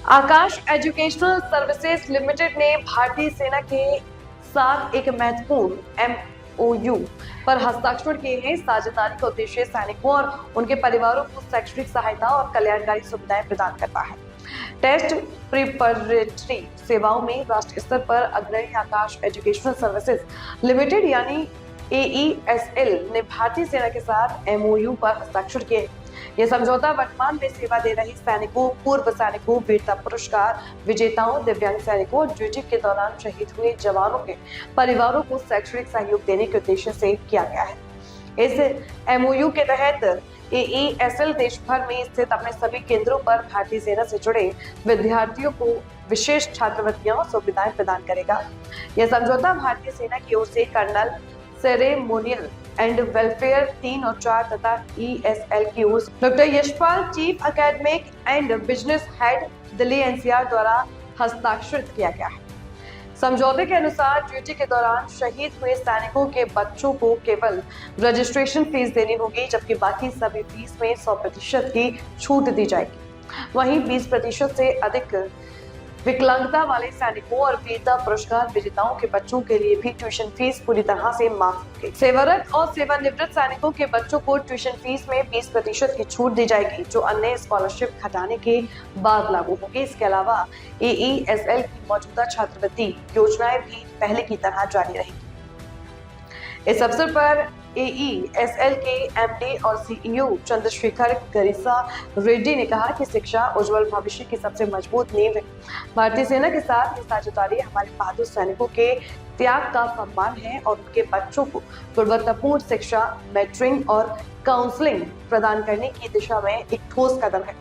आकाश educational services limited ने भारतीय सेना के साथ एक महत्वपूर्ण एमओयू पर हस्ताक्षर किए हैं। साझेदारी का उद्देश्य सैनिकों और उनके परिवारों को शैक्षणिक सहायता और कल्याणकारी सुविधाएं प्रदान करना है। टेस्ट प्रिपरेटरी सेवाओं में राष्ट्रीय स्तर पर अग्रणी आकाश एजुकेशनल सर्विसेज लिमिटेड यानी AESL ने भारतीय सेना के साथ एमओयू पर हस्ताक्षर किए। यह समझौता वर्तमान में सेवा दे रहे सैनिकों, पूर्व सैनिकों, वीरता पुरस्कार विजेताओं, दिव्यांग सैनिकों और ड्यूटी के दौरान शहीद हुए जवानों के परिवारों को शैक्षणिक सहयोग देने के उद्देश्य से किया गया है। इस एमओयू के तहत AESL देश भर में स्थित अपने सभी केंद्रों पर भारतीय सेना से जुड़े विद्यार्थियों को विशेष छात्रवृत्तियां और सुविधाएं प्रदान करेगा। यह समझौता भारतीय सेना की ओर से कर्नल सेरेमोनियल एंड वेलफेयर 3 और 4 तथा ESL की ओर से doctor Yashpal, chief academic and business head, Delhi NCR द्वारा हस्ताक्षरित किया गया है। समझौते के अनुसार ड्यूटी के दौरान शहीद हुए सैनिकों के बच्चों को केवल रजिस्ट्रेशन फीस देनी होगी, जबकि बाकी सभी फीस में 100% की छूट दी जाएगी। वहीं 20% से अधिक विकलांगता वाले सैनिकों और वीरता पुरस्कार विजेताओं के बच्चों के लिए भी ट्यूशन फीस पूरी तरह से माफ होगी। सेवारत और सेवानिवृत्त सैनिकों के बच्चों को ट्यूशन फीस में 20% की छूट दी जाएगी, जो अन्य स्कॉलरशिप घटाने के बाद लागू होगी। इसके अलावा AESL की मौजूदा छात्रवृत्ति योजनाएं भी पहले की तरह जारी रहेगी। इस अवसर पर AESL के MD और CEO चंद्रशेखर गरिसा रेड्डी ने कहा कि शिक्षा उज्जवल भविष्य की सबसे मजबूत नींव है। भारतीय सेना के साथ ये साझेदारी हमारे बहादुर सैनिकों के त्याग का सम्मान है और उनके बच्चों को गुणवत्तापूर्ण शिक्षा, मेंटरिंग और काउंसलिंग प्रदान करने की दिशा में एक ठोस कदम है।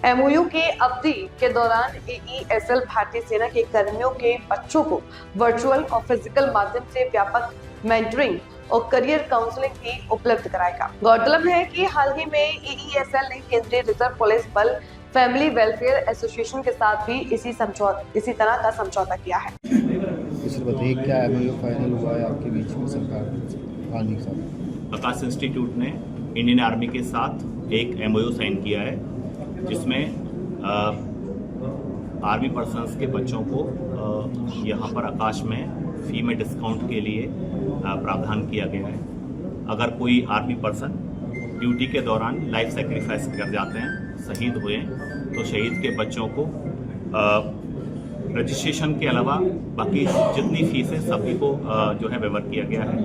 एमओयू के अवधि के दौरान AESL भारतीय सेना के कर्मियों के बच्चों को वर्चुअल और फिजिकल माध्यम से व्यापक मेंटरिंग और करियर काउंसलिंग भी उपलब्ध कराएगा। गौरतलब है कि हाल ही में AESL ने केंद्रीय रिजर्व पुलिस बल फैमिली वेलफेयर एसोसिएशन के साथ भी इसी तरह का समझौता किया है। बताइए क्या एमओयू फाइनल हुआ है आपके बीच में सरकार के साथ? आकाश इंस्टीट्यूट ने इंडियन आर्मी के साथ एक एमओयू साइन किया है, जिसमें आर्मी पर्सन्स के बच्चों को यहाँ पर आकाश में फी में डिस्काउंट के लिए प्रावधान किया गया है। अगर कोई आर्मी पर्सन ड्यूटी के दौरान लाइफ सेक्रीफाइस कर जाते हैं, शहीद हुए, तो शहीद के बच्चों को रजिस्ट्रेशन के अलावा बाकी जितनी फीस है सभी को जो है वेवर किया गया है।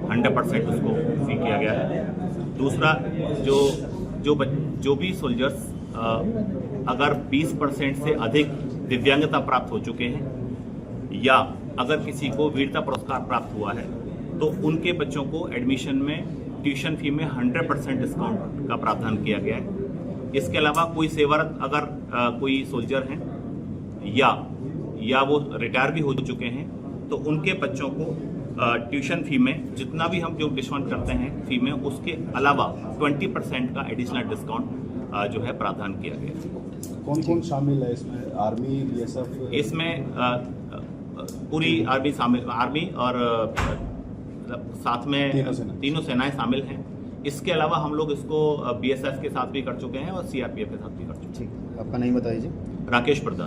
100% उसको फी किया गया है। दूसरा, जो भी सोल्जर्स अगर 20% से अधिक दिव्यांगता प्राप्त हो चुके हैं या अगर किसी को वीरता पुरस्कार प्राप्त हुआ है, तो उनके बच्चों को एडमिशन में ट्यूशन फी में 100% डिस्काउंट का प्रावधान किया गया है। इसके अलावा कोई सेवारत अगर कोई सोल्जर हैं या वो रिटायर भी हो चुके हैं, तो उनके बच्चों को ट्यूशन फी में जितना भी हम जो डिस्काउंट करते हैं फी में, उसके अलावा 20% का एडिशनल डिस्काउंट जो है प्रावधान किया गया। कौन कौन शामिल है इसमें? Army, BSF? इसमें पूरी आर्मी शामिल, आर्मी और साथ में तीनों सेनाएं शामिल हैं। इसके अलावा हम लोग इसको BSF के साथ भी कर चुके हैं और CRPF के साथ भी कर चुके हैं। ठीक, आपका नाम बता दीजिए। राकेश प्रधान।